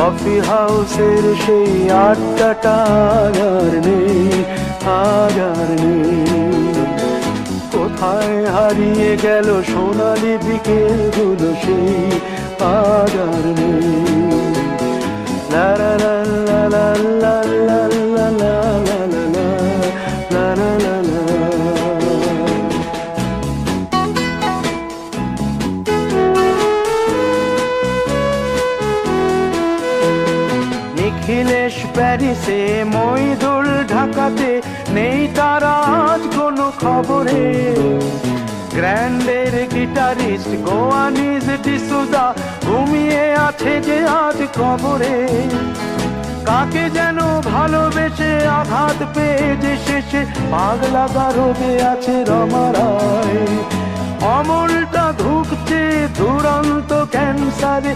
Coffee হাউসের সেই আড্ডাটা আর নেই, আর নেই। কোথায় হারিয়ে গেল সোনালি বিকেলগুলো সেই আর নেই। লা লা লা লা লা লা লা লা লা লা লা লা লা লা। নিখিলেশ প্যারিসে, মইদুল ঢাকাতে, নেই তারা আজ কোনো খবরে। গ্র্যান্ডের গিটারিস্ট গোয়ানিজ ডিসুজা ঘুমিয়ে আছে যে আজ কবরে। কাকে যেন ভালোবেসে আঘাত পেয়ে যে শেষে পাগলা গারদে আছে রমা রায়। অমলটা ধুকছে দুরন্ত ক্যান্সারে।